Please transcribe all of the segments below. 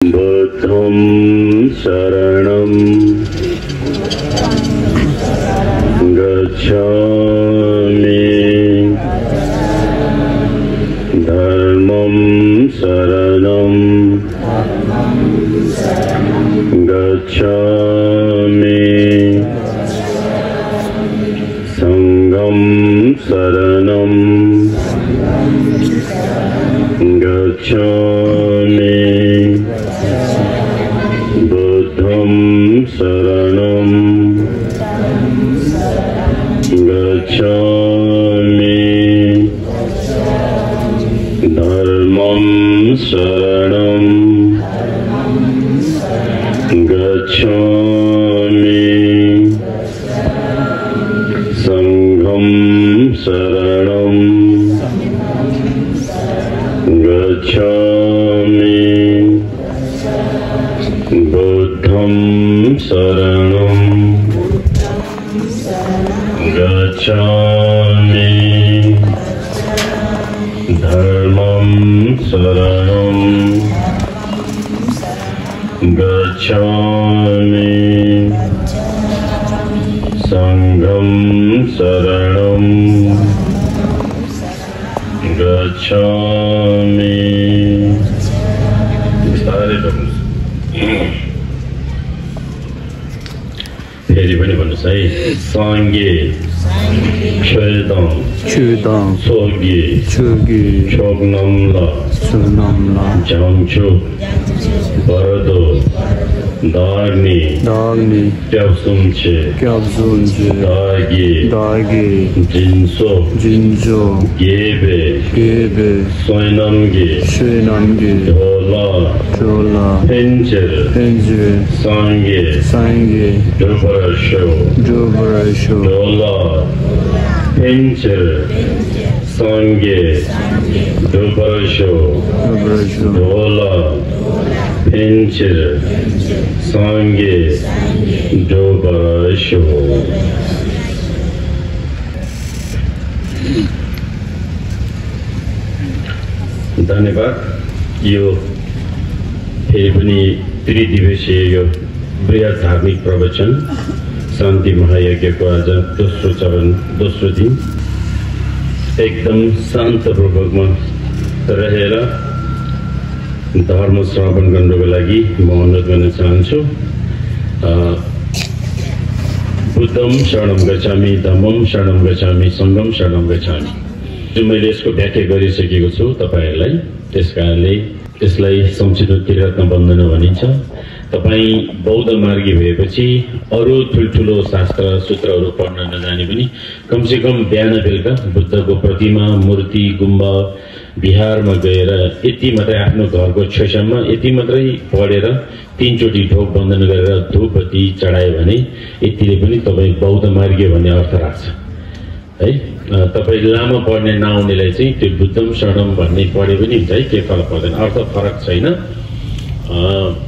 बुद्धं शरणं गच्छामि धर्मं शरणं गच्छामि संघं शरणं गच्छामि बुद्धं शरणं गच्छामि धर्मं शरणं गच्छामि संघं शरणं गच्छामि बुद्धं शरणं गच्छामि धर्मं शरणं गच्छामि संघं शरणं गच्छामि। फेरि पनि भन्नुहोस् है। साङ्गे छेदं सोगे छोग्नम्ला झम्छु बरदो दाग्नी क्याप्सुम्चे दागे जिन्सो गेबे सोइनम्गे ढोला पेन्चर साङ्गे डुबरशो ढोला पेन्चर साङ्गे डुबरशो ढोला पेन्चर साङ्गे डुबरशो। धन्यवाद। यो फेरि पनि त्रिदिवसीय यो बृहत धार्मिक प्रवचन शान्ति महायज्ञको आज दोस्रो दिन एकदम शान्तपूर्वकमा रहेर धर्म श्रवण गर्नको लागि म अनुरोध गर्न चाहन्छु। बुद्धं शरणं गच्छामि धम्मं शरणं गच्छामि संघं शरणं गच्छामि। जो मैले यसको व्याख्या गरिसकेको छु तपाईहरुलाई, त्यसकारणले यसलाई संक्षिप्त त्रिरत्न बन्धन भनिन्छ। तपाई बौद्ध मार्गी भएपछि अरु ठुलठुलो शास्त्र सूत्रहरू पढ्न नजाने पनि कमसेकम बिहान बेलुका बुद्धको प्रतिमा मूर्ति गुम्बा बिहारमा गएर यति मात्रै आफ्नो घरको छेउछाउमा यति मात्रै पढेर 3 चोटी ढोक बन्धन गरेर धूपबत्ती चढाए भने यतिले पनि तपाई बौद्ध मार्गी भन्ने अर्थ राख्छ है। तपाई लामो पढ्ने नआउनेलाई चाहिँ त्यो बुद्धम शरणम भन्ने पढे पनि हुन्छ है, के फरक पर्दैन, अर्थ फरक छैन,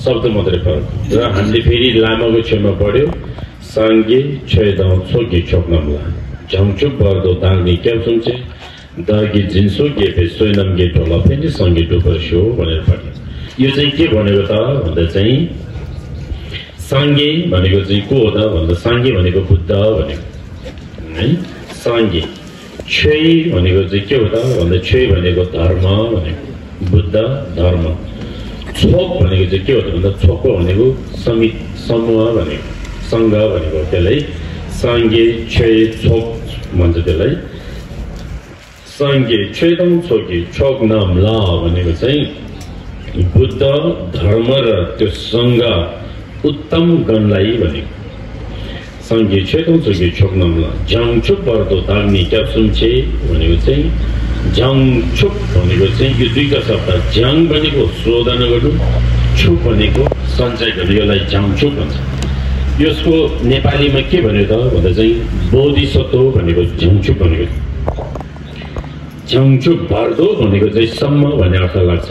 शब्द मात्रै फरक। र हामीले फेरि लामाको छेउमा पढ्यो साङ्गे छेदं सोगे छोक्नम्ला झम्चुक बर्दो दाङ्ने क्याप्सुम्चे दागी जिन्सो गेपे सोइनम गे ढोला फेरि सङ्गे डुबरशो भनेर पढ्यो। यो चाहिँ के भनेको त भन्दा चाहिँ साङ्गे भनेको चाहिँ को हो त भन्दा साङ्गे भनेको बुद्ध भनेको है। साङ्गे छेइ भनेको चाहिँ के हो त भन्दा छेइ भनेको धर्म भनेको बुद्ध धर्म। छोक भनेको चाहिँ के हो त भन्दा छोको भनेको समूह भनेको सङ्घ भनेको, त्यसलाई साङ्गे छेइ छोक भन्छ। त्यसलाई साङ्गे छेदं सोगे छोक्नम्ला भनेको चाहिँ बुद्ध धर्म र त्यो सङ्घ उत्तम गणलाई भनेको। साङ्गे छेदं सोगे छोक्नम्ला झङछुक बर्दो दाग्ने क्याप्सुम्चे भनेको चाहिँ झङछुक भनेको चाहिँ यो दुईटा शब्द, झ्याङ भनेको शोधन गर्नु, छुक भनेको सञ्चय गर्नु, यसलाई झङछुक भन्छ। यसको नेपालीमा के भन्यो त भन्दा चाहिँ बोधिसत्व भनेको झङछुक भनेको। झङछुक भर्दो भनेको चाहिँ सम्म भन्ने अर्थ लाग्छ।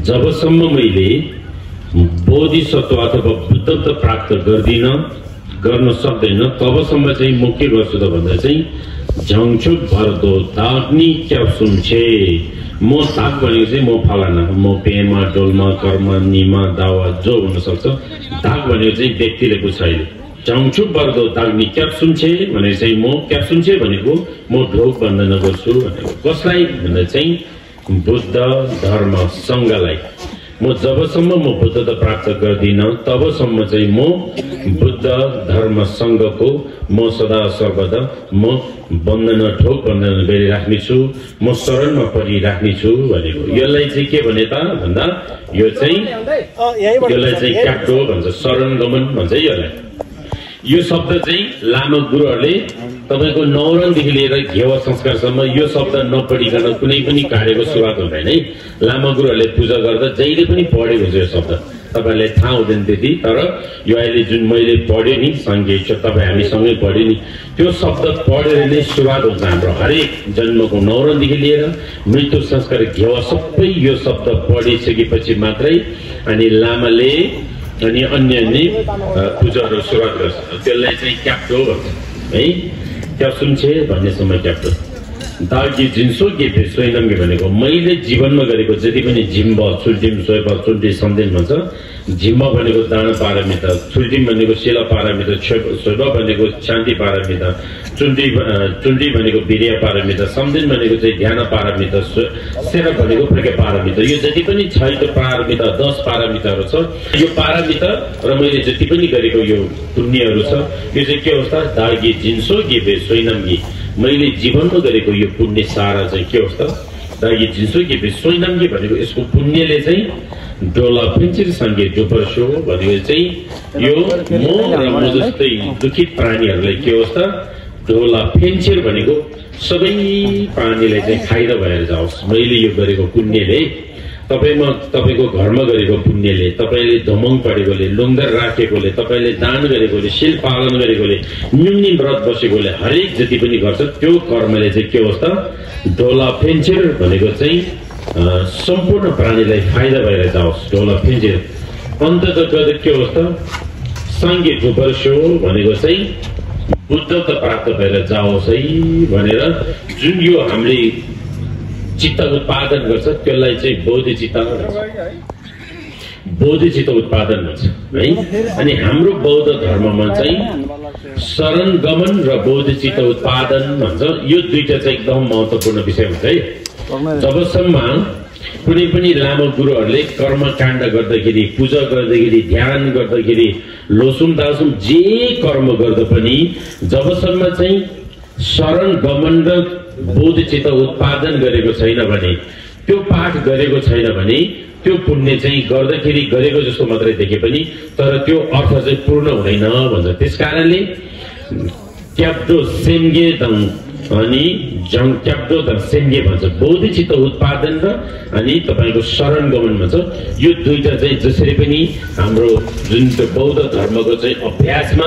जबसम्म मैले बोधिसत्व अथवा बुद्धत्व प्राप्त गर्न सक्दैन तबसम्म चाहिँ म के गर्छु त भन्दा चाहिँ झङछुक भर्दो दाग्नी क्याप्सुम्चे म ताक भनेको चाहिँ म फलाना, म पेमा डोलमा कर्म निमा दावा जो हुन सक्छ। ताक भनेको चाहिँ व्यक्तिले पुछाइले चाउँछु बर्दो ताग्नी क्याप्सुन छे भनेको चाहिँ म क्याप्सुन छे भनेको म ढोक बन्धन गर्छु भनेको कसलाई भन्दा चाहिँ बुद्ध धर्म संघलाई। म जबसम्म म बुद्धता प्राप्त गर्दिन तबसम्म चाहिँ म बुद्ध धर्म संघको म सदा सर्वदा म बन्धन ठोक बन्धन गरिराख्नेछु, म शरणमा परिराख्नेछु भनेको। यसलाई चाहिँ के भने त भन्दा यो चाहिँ यसलाई चाहिँ क्याप्टो भन्छ, शरण गमन भन्छ। यो शब्द चाहिँ लामा गुरुहरूले तपाईको नौरनदेखि लिएर घेवा संस्कारसम्म यो शब्द नपढिकन कुनै पनि कार्यको सुरुवात हुँदैन है। लामा गुरुहरूले पूजा गर्दा जहिले पनि पढेको हुन्छ यो शब्द, तपाईलाई थाहा हुँदैन त्यति। तर यो अहिले जुन मैले पढेँ नि सङ्गीत तपाईँ हामी सँगै पढ्यो नि, त्यो शब्द पढेर नै सुरुवात हुन्छ हाम्रो हरेक जन्मको नौरनदेखि लिएर मृत्यु संस्कार घेवा सबै यो शब्द पढिसकेपछि मात्रै अनि लामाले अनि अन्य पूजाहरू सुरुवात गर्छ। त्यसलाई चाहिँ क्याप्टो भन्छ है। क्याप्सुन छे भन्ने समय क्याप्टो दागी जिन्सो के सोइनङ्गे भनेको मैले जीवनमा गरेको जति पनि झिम्ब छुल्टिम सोइब चुन्टी सम्देन भन्छ। झिम्ब भनेको दाना पारमिता, छुल्टिम भनेको शिला पारमिता, सोइब भनेको शान्ति पारमिता, चुन्टी भनेको वीर्य पारमिता, सम्देन भनेको चाहिँ ध्यान पारमिता, सेरा भनेको प्रज्ञा पारमिता। यो जति पनि छ त्यो पारमिता 10 पारमिताहरू छ। यो पारमिता र मैले जति पनि गरेको यो पुण्यहरू छ यो चाहिँ के अवस्था दागी जिन्सो गे सोइनङ्गी मैले जीवनमा गरेको यो पुण्य सारा चाहिँ के अवस्था दागी जिन्सो गे सोइनङ्गी भनेको यसको पुण्यले चाहिँ डोला फिन्चिर सँगै डुपर्सो भनेको चाहिँ यो म र म जस्तै दुखित प्राणीहरूलाई के अवस्था डोला फेन्चेर भनेको सबै प्राणीलाई चाहिँ फाइदा भएर जाओस्। मैले यो गरेको पुण्यले तपाईको घरमा गरेको पुण्यले, तपाईले धमङ पढेकोले, लुङ्गर राखेकोले, तपाईले दान गरेकोले, शील पालन गरेकोले, न्युनी व्रत बसेकोले हरेक जति पनि गर्छ त्यो कर्मले चाहिँ के अवस्था डोला फेन्चेर भनेको चाहिँ सम्पूर्ण प्राणीलाई फाइदा भएर जाओस्। डोला फेन्चेर अन्ततः गर्दा के अवस्था साङ्गे डुपर्सो भनेको चाहिँ बुद्धता प्राप्त भएर जाओस् है भनेर जुन यो हामीले चित्त उत्पादन गर्छ त्यसलाई चाहिँ बोधिचित्त उत्पादन भन्छ है। अनि हाम्रो बौद्ध धर्ममा चाहिँ शरण गमन र बोधिचित्त उत्पादन भन्छ। यो दुईटा चाहिँ एकदम महत्त्वपूर्ण विषय हुन्छ है। जबसम्म कुनै पनि लामो गुरुहरूले कर्मकाण्ड गर्दाखेरि, पूजा गर्दाखेरि, ध्यान गर्दाखेरि, लोसुम दासुम जे कर्म गर्दा पनि जबसम्म चाहिँ शरण गमन र बोधचित्त उत्पादन गरेको छैन भने, त्यो पाठ गरेको छैन भने त्यो पुण्य चाहिँ गर्दाखेरि गरेको जस्तो मात्रै देखे पनि तर त्यो अर्थ चाहिँ पूर्ण हुँदैन भन्छ। त्यसकारणले क्याप्टो सेन्गे दङ अनि जङ क्याप्टो दङ सेन्गे भन्छ, बोधिचित्त उत्पादन र अनि तपाईको शरण गमन भन्छ। यो दुईटा चाहिँ जसरी पनि हाम्रो जुन बौद्ध धर्मको चाहिँ अभ्यासमा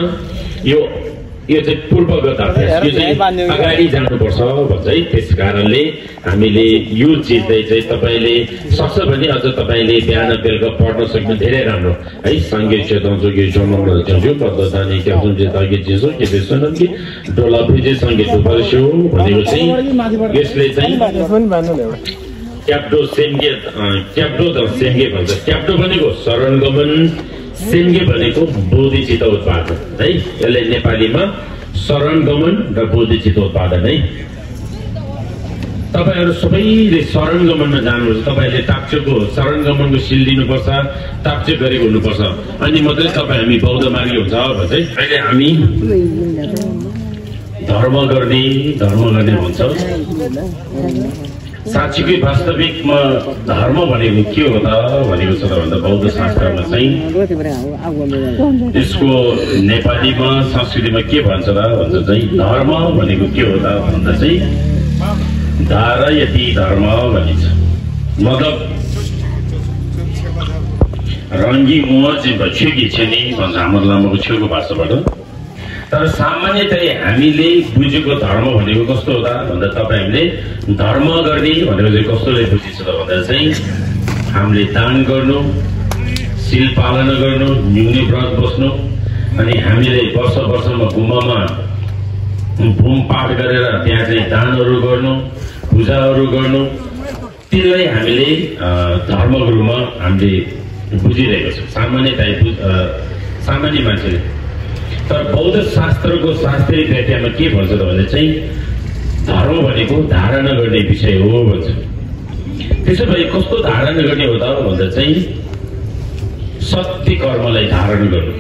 यो चाहिँ पूर्वगत अभ्यास, यो चाहिँ अगाडि जानुपर्छ भन्छ है। त्यस कारणले हामीले यो चिजलाई चाहिँ तपाईले सक्छ भने अझ तपाईले बिहान बेलुका पढ्न सक्नु धेरै राम्रो है। सङ्गीत चेताउँछु कि जोमङ्ग च्याउँछु पद जाने क्याप्सुन जे तागे जिसो के बेसन कि डोला फिजे सङ्गीत उपरस्यो भनेको चाहिँ यसले चाहिँ क्याप्टो सेन्गे क्याप्टो द सेन्गे भन्छ। क्याप्टो भनेको शरण गमन, सेन्गे भनेको बोधिचित्त उत्पादन है। यसलाई नेपालीमा शरण गमन र बोधिचित्त उत्पादन है। तपाईहरु सबैले शरण गमनमा जानुपर्छ। तपाईहरुले ताप्चेको शरण गमनको सिल दिनुपर्छ, ताप्चे गरेको हुनुपर्छ, अनि मात्रै तपाईँ हामी बौद्ध मार्गी हुन्छ भन्छ। अहिले हामी धर्म गर्ने भन्छ। साँच्चीकै वास्तविकमा धर्म भनेको के हो त भनेको छ भन्दा बौद्ध शास्त्रमा चाहिँ यसको नेपालीमा संस्कृतिमा के भन्छ र भन्छ चाहिँ धर्म भनेको के हो त भन्दा चाहिँ धारयति धर्म भनिन्छ। मतलब रङ्गी मोह चाहिँ छेकी छेनी भन्छ हाम्रो लामोको छेउको भाषाबाट। तर सामान्यतया हामीले बुझेको धर्म भनेको कस्तो हो त भन्दा तपाईहरुले धर्म गर्ने भनेको चाहिँ कस्तोले बुझिन्छ त भन्दा चाहिँ हामीले दान गर्नु, शील पालना गर्नु, न्युनी व्रत बस्नु, अनि हामीले वर्षमा गुम्बामा होम पाठ गरेर त्यहाँ चाहिँ दानहरू गर्नु, पूजाहरू गर्नु, त्यसलाई हामीले धर्मको रूपमा हामीले बुझिरहेको छौँ सामान्य मान्छेले। तर बौद्ध शास्त्रको शास्त्रीय व्याख्यामा के भन्छ त भने चाहिँ धर्म भनेको धारणा गर्ने विषय हो भन्छ। त्यसो भए कस्तो धारणा गर्ने हो त भन्दा चाहिँ सत्य कर्मलाई धारण गर्नु।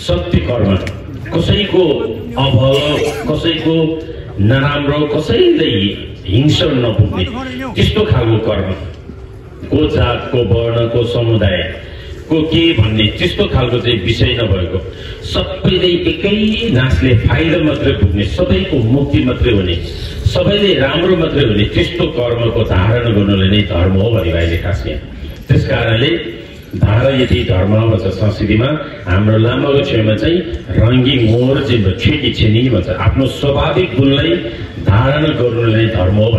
सत्य कर्म कसैको अभाव, कसैको नराम्रो, कसैलाई हिंसा नपुग्ने त्यस्तो खालको कर्म, को जात, को वर्ण, को समुदाय, को के भन्ने त्यस्तो खालको चाहिँ विषय नभएको, सबैले एकै नासले फाइदा मात्रै पुग्ने, सबैको मुक्ति मात्रै हुने, सबैले राम्रो मात्रै हुने त्यस्तो कर्मको धारण गर्नुले नै धर्म हो भनिरहेको खास यहाँ। त्यस कारणले धारा यति धर्म भन्छ संस्कृतिमा। हाम्रो लामाको छेउमा चाहिँ रङ्गी मोर चाहिँ छेकी छेनी भन्छ। आफ्नो स्वाभाविक गुणलाई धारण गर्नुले नै धर्म हो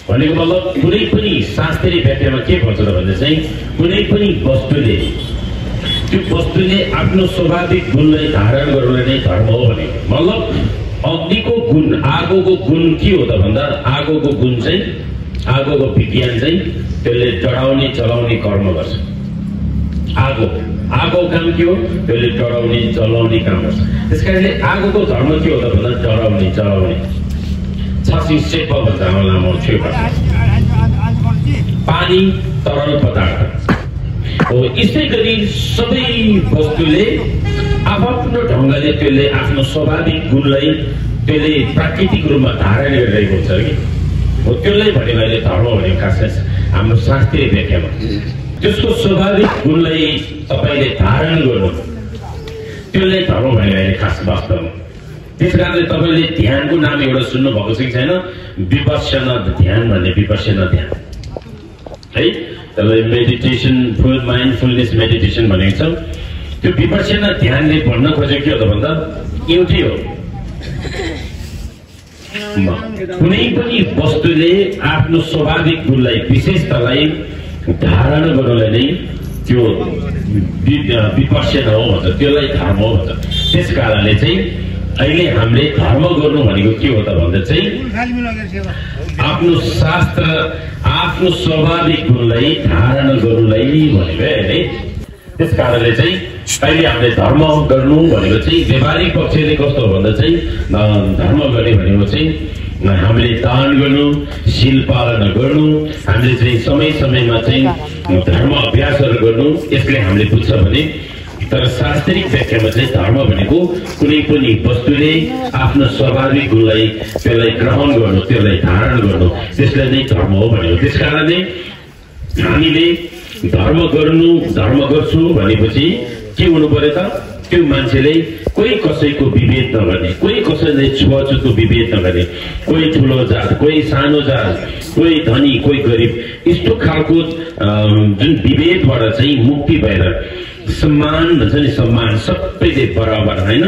भनेको मतलब कुनै पनि शास्त्रीय व्याख्यामा के भन्छ त भन्दा चाहिँ कुनै पनि वस्तुले त्यो वस्तुले आफ्नो स्वाभाविक गुणलाई धारण गर्नुले नै धर्म हो भनेको मतलब अग्निको गुण, आगोको गुण के हो त भन्दा आगोको गुण चाहिँ आगोको विज्ञान चाहिँ त्यसले डढाउने चलाउने कर्म गर्छ। आगो काम के हो? त्यसले डढाउने चलाउने काम गर्छ। त्यसकारणले आगोको धर्म के हो त भन्दा डढाउने चलाउने। छासी सेप भन्छ हाम्रो लामो छेउ। पानी तरल पदार्थ हो। यसै गरी सबै वस्तुले आफ्नो ढङ्गले त्यसले आफ्नो स्वाभाविक गुणलाई त्यसले प्राकृतिक रूपमा धारण गरिरहेको हुन्छ कि हो। त्यसलाई भनेको अहिले धर्म भनेको खास हाम्रो शास्त्रीय व्याख्यामा त्यसको स्वाभाविक गुणलाई तपाईँले धारण गर्नु, त्यसलाई धर्म भनेको अहिले खास वास्तवमा। त्यस कारणले तपाईँले ध्यानको नाम एउटा सुन्नु भएको छ कि छैन? विपश्यना ध्यान भन्ने, विपश्यना ध्यान है, त्यसलाई मेडिटेसन, फुल माइन्डफुलनेस मेडिटेसन भनेको छ। त्यो विपश्यना ध्यानले भन्न खोजेको के हो त भन्दा एउटै हो, कुनै पनि वस्तुले आफ्नो स्वाभाविक गुणलाई, विशेषतालाई धारण गर्नलाई नै त्यो विपश्यना हो भन्छ, त्यसलाई धर्म हो भन्छ। त्यस कारणले चाहिँ अहिले हामीले धर्म गर्नु भनेको के हो त भन्दा चाहिँ आफ्नो शास्त्र, आफ्नो स्वाभाविक गुणलाई धारण गर्नुलाई भनेको है। त्यस कारणले चाहिँ अहिले हामीले धर्म गर्नु भनेको चाहिँ व्यावहारिक पक्षले कस्तो हो भन्दा चाहिँ धर्म गर्ने भनेको चाहिँ हामीले दान गर्नु, शील पालना गर्नु, हामीले चाहिँ समय समयमा चाहिँ धर्म अभ्यासहरू गर्नु, यसले हामीले बुझ्छ भने। तर शास्त्रीय व्याख्यामा चाहिँ धर्म भनेको कुनै पनि वस्तुले आफ्नो स्वाभाविक गुणलाई त्यसलाई ग्रहण गर्नु, त्यसलाई धारण गर्नु, त्यसलाई नै धर्म हो भनेको। त्यस कारणले हामीले धर्म गर्छु भनेपछि के हुनु पर्यो त? त्यो मान्छेले कोही कसैको विभेद नगर्ने, कोही कसैले छुवाछुतको विभेद नगर्ने, कोही ठुलो जात, कोही सानो जात, कोही धनी, कोही गरिब, यस्तो खालको जुन विभेदबाट चाहिँ मुक्ति भएर सम्मान भन्छ नि, सम्मान सबैले बराबर होइन,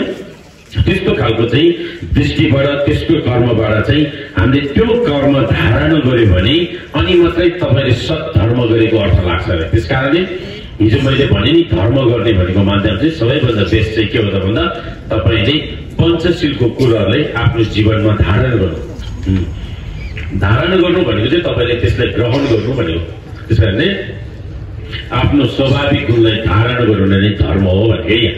त्यस्तो खालको चाहिँ दृष्टिबाट, त्यस्तो कर्मबाट चाहिँ हामीले त्यो कर्म धारण गर्यो भने अनि मात्रै तपाईँले सत्धर्म गरेको अर्थ लाग्छ। त्यस कारणले हिजो मैले भने नि धर्म गर्ने भनेको माध्यम चाहिँ सबैभन्दा बेस्ट चाहिँ के हो त भन्दा तपाईँले पञ्चशीलको कुराहरूलाई आफ्नो जीवनमा धारण गर्नु। धारण गर्नु भनेको चाहिँ तपाईँले त्यसलाई ग्रहण गर्नु भनेको। त्यस कारणले आफ्नो स्वाभाविक गुणलाई धारण गर्नु नै धर्म हो भनेको यहाँ।